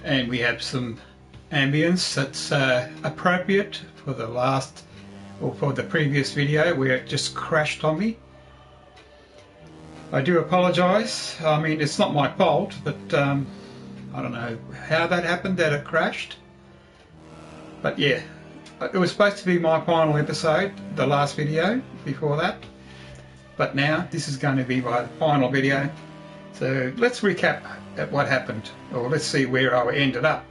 and we have some ambience that's appropriate for the last, or for the previous video where it just crashed on me. I do apologise. I mean, it's not my fault, but I don't know how that happened, that it crashed. But yeah, it was supposed to be my final episode, the last video before that. But now this is going to be my final video. So let's recap at what happened, or let's see where I ended up.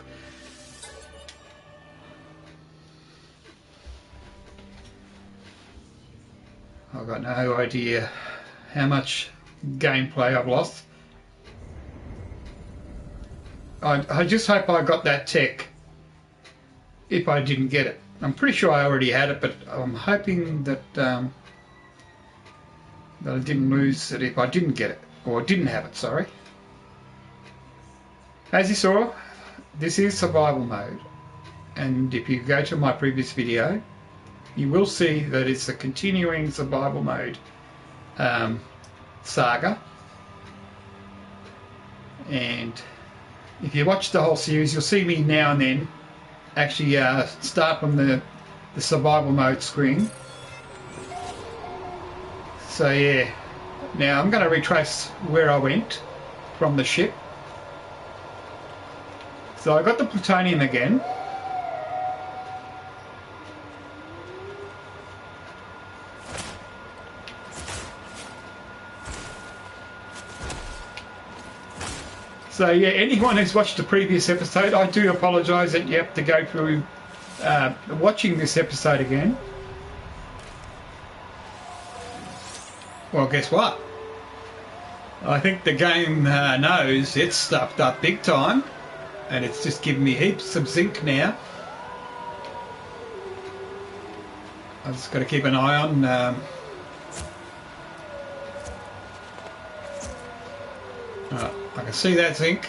I've got no idea how much gameplay I've lost. I just hope I got that tech if I didn't get it. I'm pretty sure I already had it, but I'm hoping that that I didn't lose it if I didn't get it, or didn't have it, sorry. As you saw, this is survival mode, and if you go to my previous video, you will see that it's a continuing survival mode saga. And if you watch the whole series, you'll see me now and then actually start from the survival mode screen. So yeah, now I'm going to retrace where I went from the ship. So I got the plutonium again. So yeah, anyone who's watched the previous episode, I do apologise that you have to go through watching this episode again. Well, guess what? I think the game knows it's stuffed up big time, and it's just giving me heaps of zinc now. I've just got to keep an eye on I can see that zinc.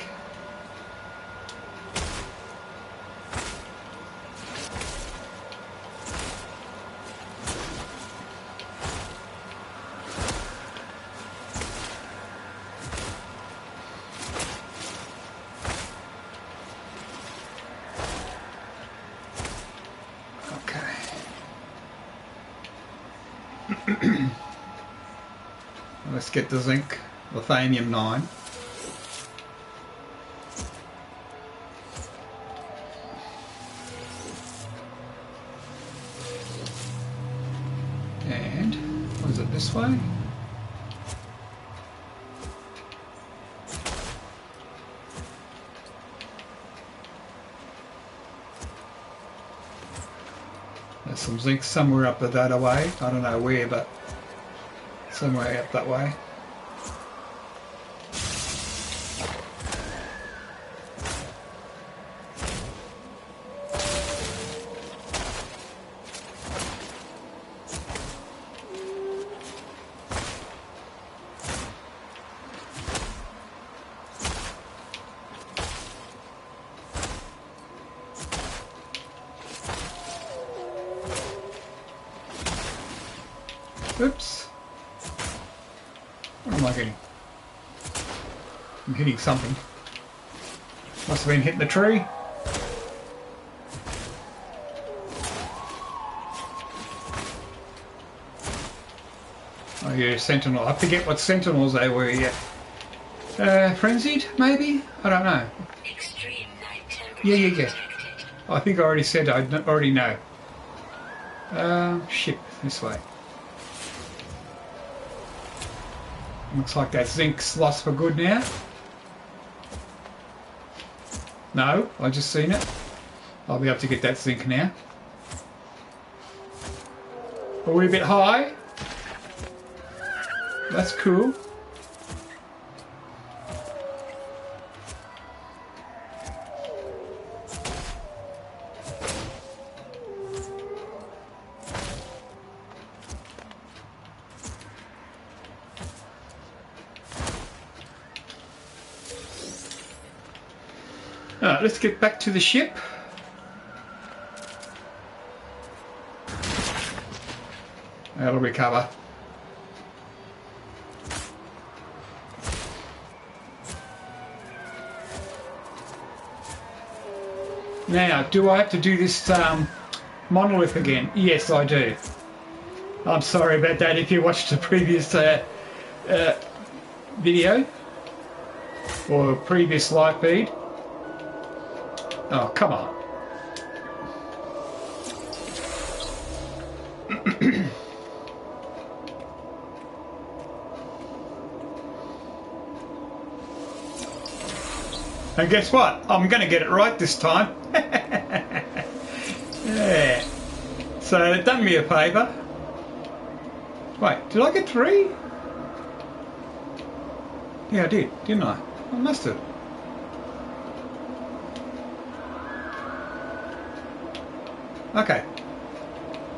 Okay. Let's get the zinc, Lithanium 9. And was it this way? There's some zinc somewhere up that way. I don't know where, but somewhere up that way. Oops. What am I getting? I'm hitting something. Must have been hitting the tree. Oh yeah, sentinel. I forget what sentinels they were yet. Frenzied, maybe? I don't know. Extreme night temperature Yeah. I think I already said I already know. Ship, this way. Looks like that zinc's lost for good now. No, I just seen it. I'll be able to get that zinc now. Are we a bit high? That's cool. Alright, let's get back to the ship. That'll recover. Now, do I have to do this monolith again? Yes, I do. I'm sorry about that if you watched the previous video or previous live feed. Oh, come on. And guess what? I'm going to get it right this time. Yeah. So it done me a favour. Wait, did I get 3? Yeah, I did, didn't I? I must have. Okay.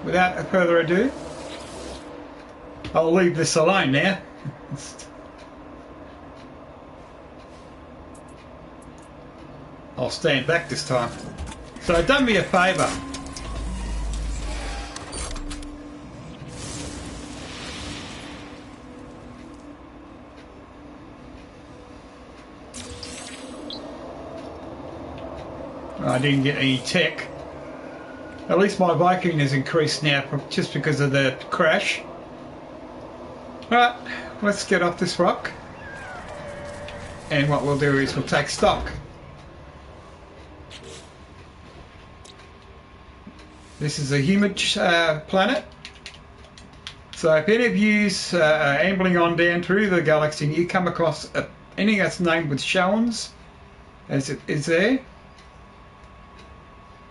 Without further ado, I'll leave this alone now. I'll stand back this time. So it done me a favour. I didn't get any tech. At least my Viking has increased now just because of the crash. Right, let's get off this rock. And what we'll do is we'll take stock. This is a humid planet. So if any of you are ambling on down through the galaxy and you come across anything that's named with Showens, as it is there,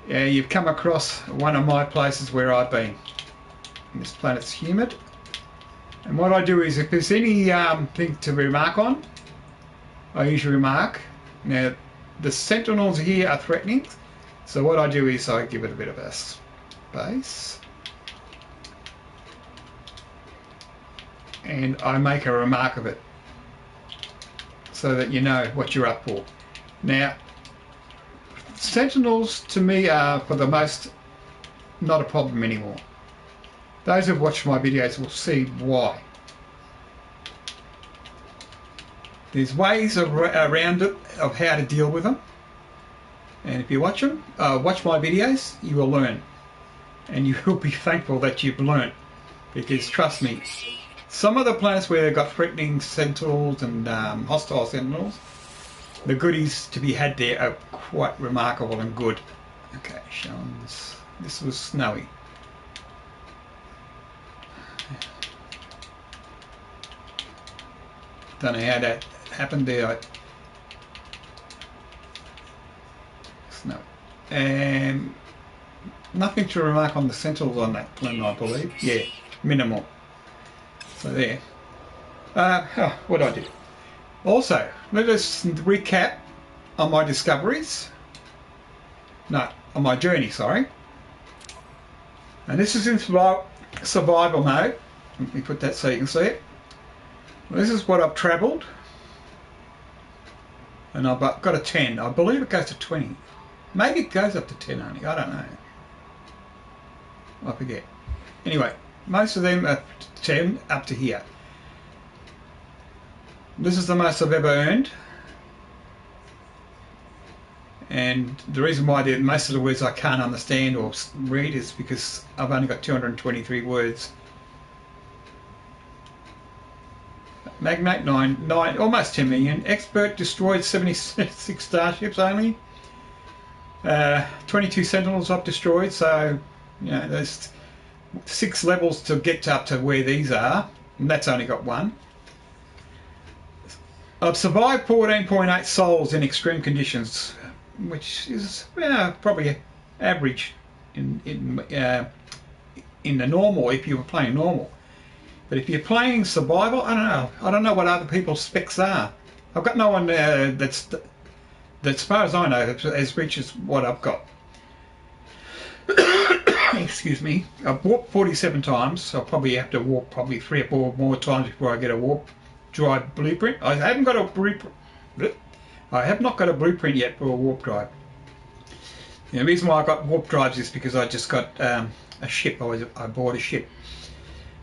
yeah, you've come across one of my places where I've been. And this planet's humid. And what I do is if there's any thing to remark on, I usually remark. Now, the sentinels here are threatening. So what I do is I give it a bit of a space. And I make a remark of it. So that you know what you're up for. Now, sentinels to me are for the most not a problem anymore. Those who've watched my videos will see why. There's ways around it of how to deal with them, and if you watch them, watch my videos, you will learn, and you will be thankful that you've learned, because trust me, some of the planets where they've got threatening sentinels and hostile sentinels, the goodies to be had there are quite remarkable and good. Okay, showing this. This was snowy. Don't know how that happened there. Snowy. And nothing to remark on the sentinels on that planet, I believe. Yeah, minimal. So there. What do I do? Also, let us recap on my discoveries. No, on my journey, sorry. And this is in survival mode. Let me put that so you can see it. This is what I've travelled. And I've got a 10. I believe it goes to 20. Maybe it goes up to 10 only. I don't know. I forget. Anyway, most of them are 10 up to here. This is the most I've ever earned, and the reason why most of the words I can't understand or read is because I've only got 223 words. Magnate 9, almost 10 million. Expert destroyed 76 starships only. 22 sentinels I've destroyed, so you know there's 6 levels to get up to where these are, and that's only got 1. I've survived 14.8 sols in extreme conditions, which is probably average in the normal if you were playing normal. But if you're playing survival, I don't know. I don't know what other people's specs are. I've got no one that's as far as I know has reached what I've got. Excuse me. I've warped 47 times. So I'll probably have to warp probably 3 or 4 more times before I get a warp drive blueprint. I haven't got a blueprint. I have not got a blueprint yet for a warp drive. And the reason why I got warp drives is because I just got a ship. I bought a ship.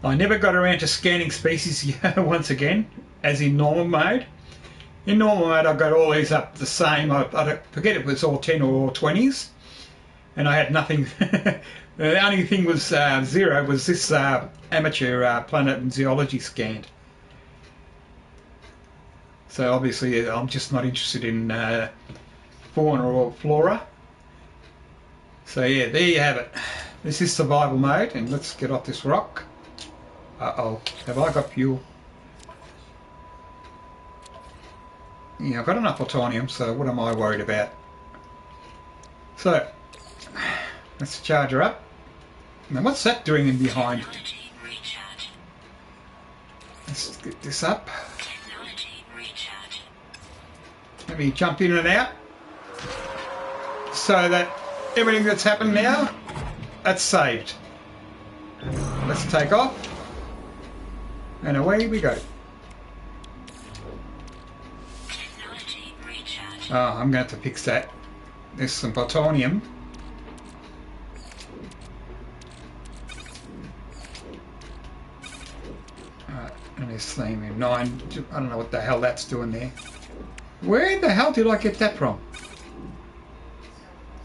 I never got around to scanning species once again, as in normal mode. In normal mode, I've got all these up the same. I forget if it was all 10 or all 20s, and I had nothing. The only thing was 0 was this amateur planet and zoology scan. So obviously I'm just not interested in fauna or flora. So yeah, there you have it. This is survival mode, and let's get off this rock. Uh-oh, have I got fuel? Yeah, I've got enough plutonium, so what am I worried about? So, let's charge her up. Now what's that doing in behind? Let's get this up. Let me jump in and out. So that everything that's happened now, that's saved. Let's take off. And away we go. Oh, I'm going to have to fix that. There's some plutonium. Alright, and this thing in 9. I don't know what the hell that's doing there. Where the hell did I get that from?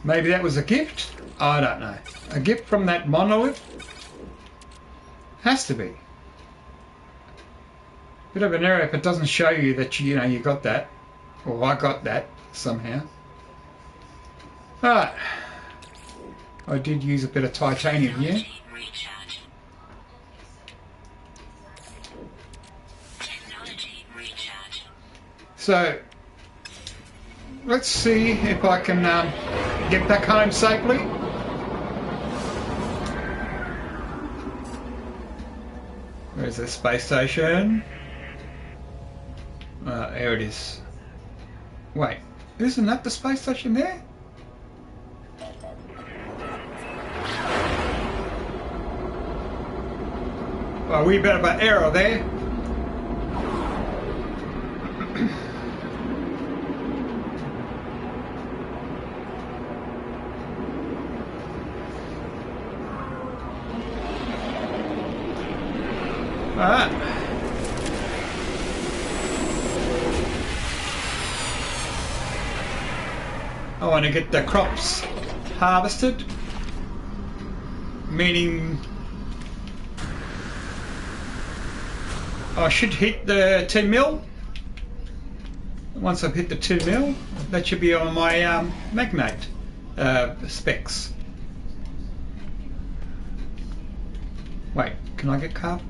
Maybe that was a gift? I don't know. A gift from that monolith? Has to be. Bit of an error if it doesn't show you that you know you got that. Or I got that somehow. Alright. I did use a bit of titanium here. So, let's see if I can get back home safely. Where's the space station? There it is. Wait, isn't that the space station there? Well, we better have an error there. Alright. I want to get the crops harvested, meaning I should hit the 10 mil. Once I've hit the 10 mil, that should be on my magnate specs. Wait, can I get carbon?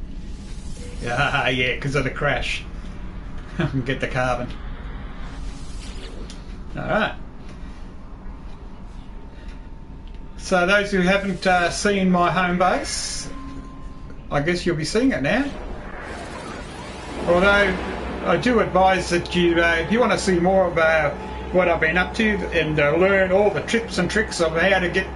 Yeah, because of the crash. I can get the carbon. Alright. So those who haven't seen my home base, I guess you'll be seeing it now. Although I do advise that you, if you want to see more about what I've been up to and learn all the tips and tricks of how to get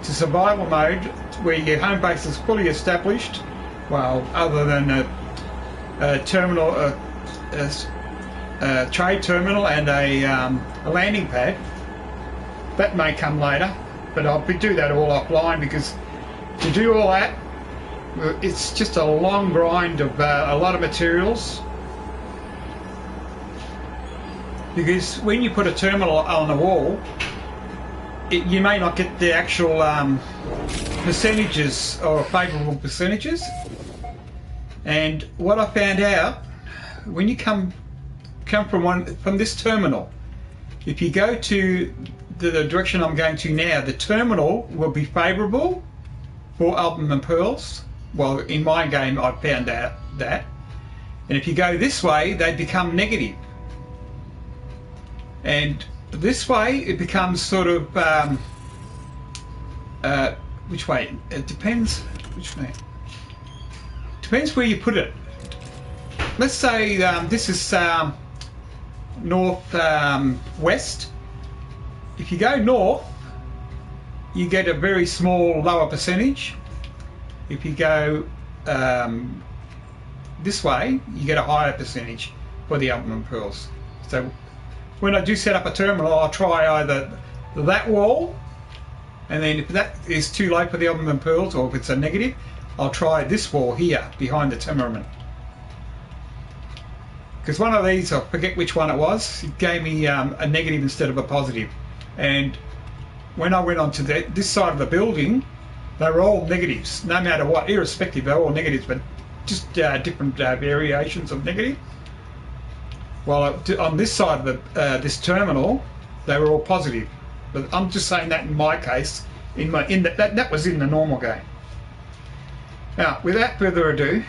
to survival mode where your home base is fully established, well, other than a terminal, a trade terminal and a landing pad, that may come later. But I'll do that all offline, because to do all that, it's just a long grind of a lot of materials. Because when you put a terminal on a wall, you may not get the actual percentages or favourable percentages. And what I found out, when you come from this terminal, if you go to the direction I'm going to now, the terminal will be favourable for album and pearls. Well, in my game I found out that. And if you go this way, they become negative. And this way it becomes sort of which way? It depends which way. Depends where you put it. Let's say this is north west. If you go north, you get a very small lower percentage. If you go this way, you get a higher percentage for the album and pearls. So when I do set up a terminal, I'll try either that wall, and then if that is too low for the album and pearls, or if it's a negative, I'll try this wall here behind the terminal. because one of these, I forget which one it was, it gave me a negative instead of a positive. And when I went on to this side of the building, they were all negatives, no matter what, irrespective, they were all negatives, but just different variations of negative. Well, on this side of this terminal, they were all positive. But I'm just saying that in my case, that was in the normal game. Now, without further ado,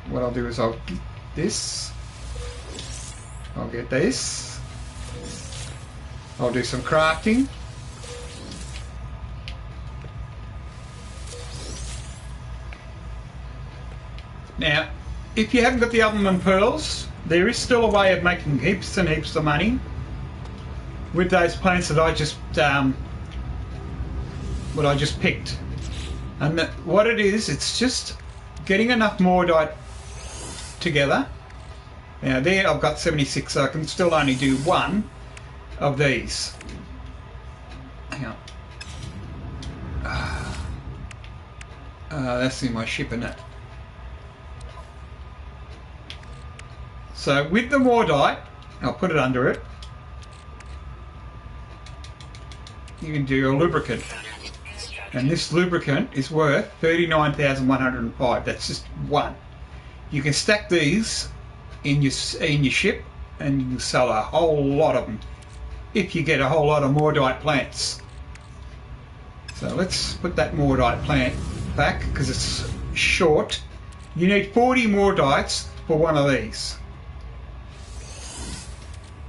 what I'll do is I'll get this. I'll get this. I'll do some crafting. Now, if you haven't got the almond pearls, there is still a way of making heaps and heaps of money with those plants that I just picked. And what it is, it's just getting enough mortite together. Now there I've got 76, so I can still only do one of these. Hang on. That's in my ship, isn't it? So with the mortite, I'll put it under it. You can do a lubricant, and this lubricant is worth 39,105. That's just one. You can stack these in your ship, and you can sell a whole lot of them if you get a whole lot of mortite plants. So let's put that mortite plant back because it's short. You need 40 mortites for one of these.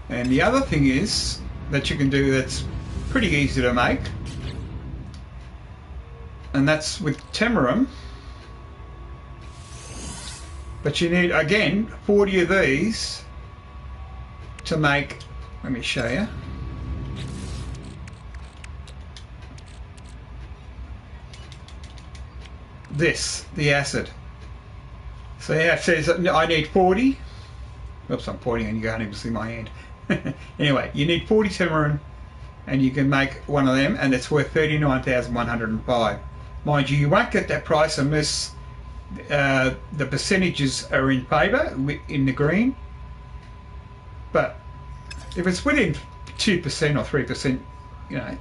And the other thing is that you can do that's pretty easy to make, and that's with tamarin. But you need, again, 40 of these to make, let me show you. This, the acid. So yeah, it says that I need 40. Oops, I'm pointing and you can't even see my hand. Anyway, you need 40 tamarin, and you can make one of them, and it's worth 39,105. Mind you, you won't get that price unless the percentages are in favour, in the green. But if it's within 2% or 3%, you know,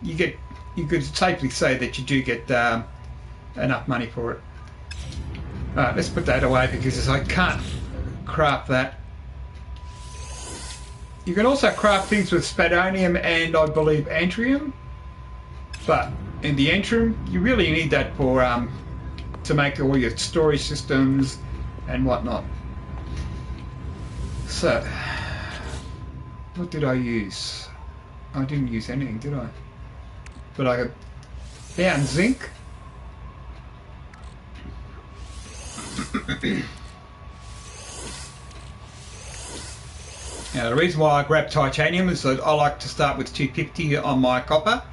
you could safely say that you do get enough money for it. Alright, let's put that away because I can't craft that. You can also craft things with spadonium and I believe antrium, but in the antrium you really need that for to make all your storage systems and whatnot. So, what did I use? I didn't use anything, did I? But I found zinc. Now the reason why I grabbed titanium is that I like to start with 250 on my copper,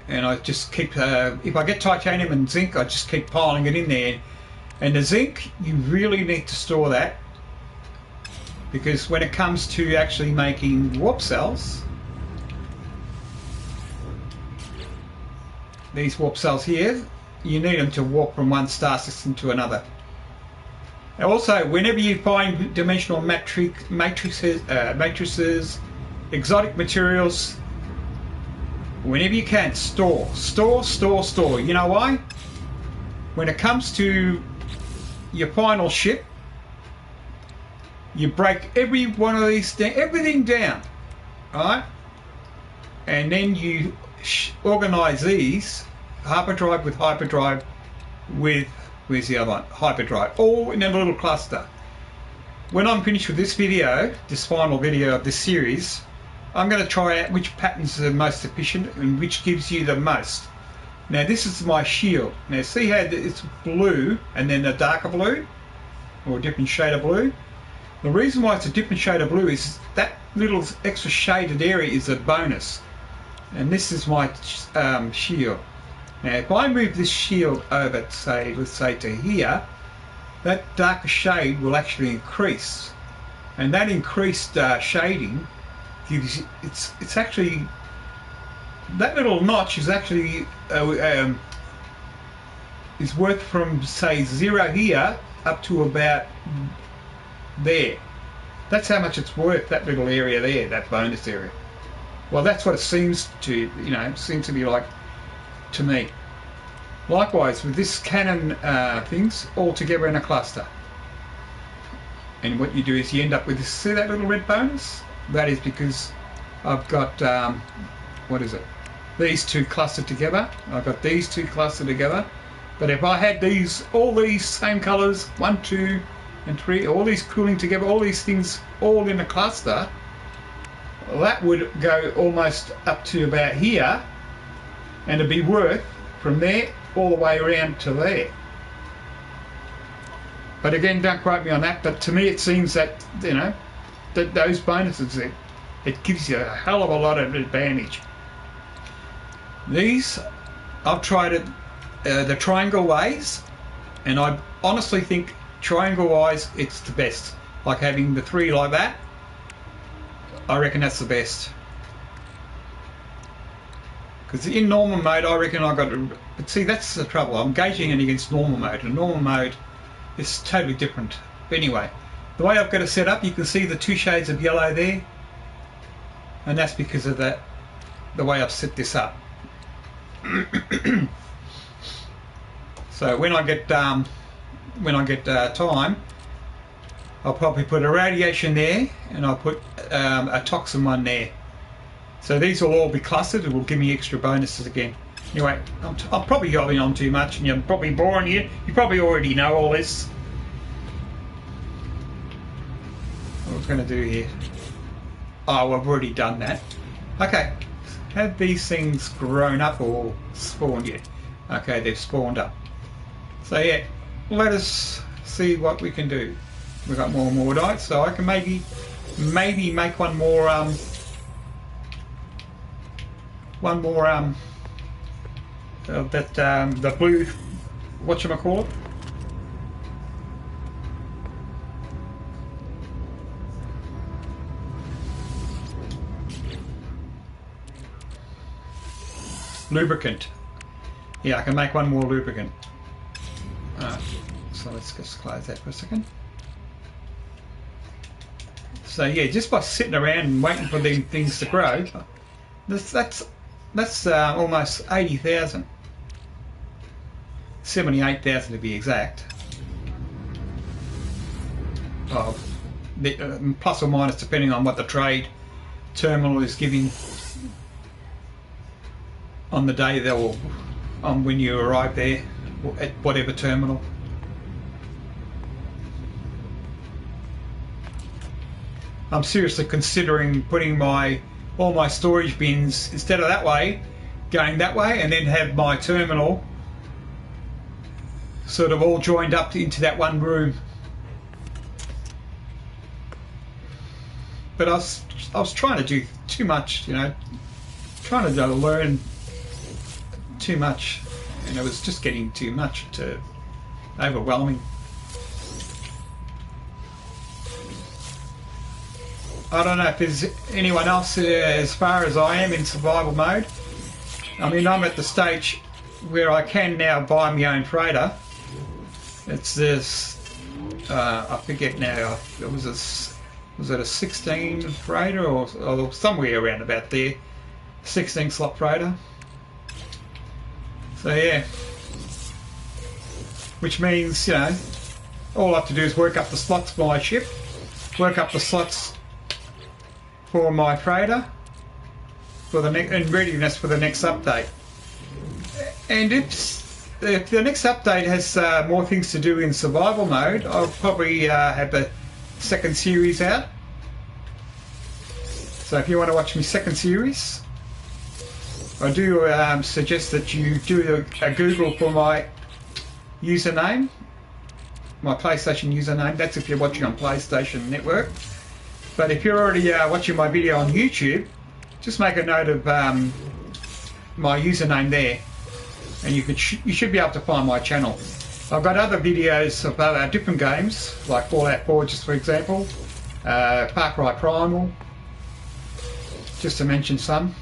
and I just keep, if I get titanium and zinc, I just keep piling it in there. And the zinc, you really need to store that, because when it comes to actually making warp cells, these warp cells here, you need them to warp from one star system to another. Also, whenever you find dimensional matrices, exotic materials, whenever you can, store. You know why? When it comes to your final ship, you break every one of these, everything down, right? And then you organise these, hyperdrive with hyperdrive with, where's the other one? Hyperdrive, all in a little cluster. When I'm finished with this video, this final video of this series, I'm going to try out which patterns are the most efficient and which gives you the most. Now this is my shield. Now see how it's blue and then a darker blue, or a different shade of blue? The reason why it's a different shade of blue is that little extra shaded area is a bonus. And this is my shield. Now if I move this shield over, say, let's say to here, that darker shade will actually increase. And that increased shading gives, it's actually, that little notch is actually, is worth from say 0 here up to about there. That's how much it's worth, that little area there, that bonus area. Well, that's what it seems to, seems to be like to me. Likewise, with this Canon things all together in a cluster. And what you do is you end up with this, see that little red bonus? That is because I've got, what is it? These two clustered together. I've got these two clustered together. But if I had these, all these same colours, 1, 2, and 3, all these cooling together, all these things all in a cluster, that would go almost up to about here, and it'd be worth from there all the way around to there. But again, don't quote me on that, but to me it seems that, that those bonuses, it gives you a hell of a lot of advantage. These, I've tried it the triangle ways, and I honestly think triangle wise it's the best. Like having the 3 like that, I reckon that's the best. Because in normal mode, I reckon I got to, but see, that's the trouble. I'm gauging it against normal mode, and normal mode is totally different. But anyway, the way I've got it set up, you can see the 2 shades of yellow there, and that's because of that, the way I've set this up. So when I get time, I'll probably put a radiation there, and I'll put a toxin one there. So these will all be clustered. It will give me extra bonuses again. Anyway, I'm probably going on too much, and I'm probably boring you. You probably already know all this. What was I going to do here? Oh, I've already done that. Okay, have these things grown up or spawned yet? Okay, they've spawned up. So yeah, let us see what we can do. We've got more Mordite, so I can maybe make one more the blue, whatchamacallit? Lubricant. Yeah, I can make one more lubricant. So let's just close that for a second. So yeah, just by sitting around and waiting for these things to grow, that's almost 80,000, 78,000 to be exact. Plus or minus depending on what the trade terminal is giving on the day when you arrive there at whatever terminal. I'm seriously considering putting all my storage bins instead of that way, going that way, and then have my terminal sort of all joined up into that one room. But I was trying to do too much, trying to learn too much, and it was just getting too much, overwhelming. I don't know if there's anyone else as far as I am in survival mode. I mean, I'm at the stage where I can now buy my own freighter. It's this, I forget now, was it a 16 freighter or somewhere around about there, 16 slot freighter. So yeah, which means, all I have to do is work up the slots for my ship, work up the slots for my freighter in readiness for the next update. And if the next update has more things to do in survival mode, I'll probably have a second series out. So if you want to watch my second series, I do suggest that you do a Google for my username, my PlayStation username. That's if you're watching on PlayStation Network. But if you're already watching my video on YouTube, just make a note of my username there, and you should be able to find my channel. I've got other videos of other different games, like Fallout 4, just for example, Far Cry Primal, just to mention some.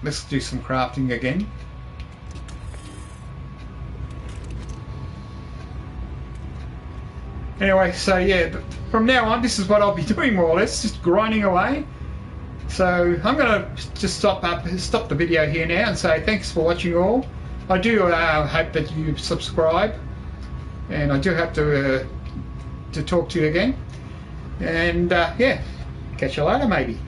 Let's do some crafting again. Anyway, so yeah, but from now on, this is what I'll be doing more or less, just grinding away. So I'm going to just stop the video here now and say thanks for watching all. I do hope that you subscribe, and I do hope to talk to you again. And yeah, catch you later maybe.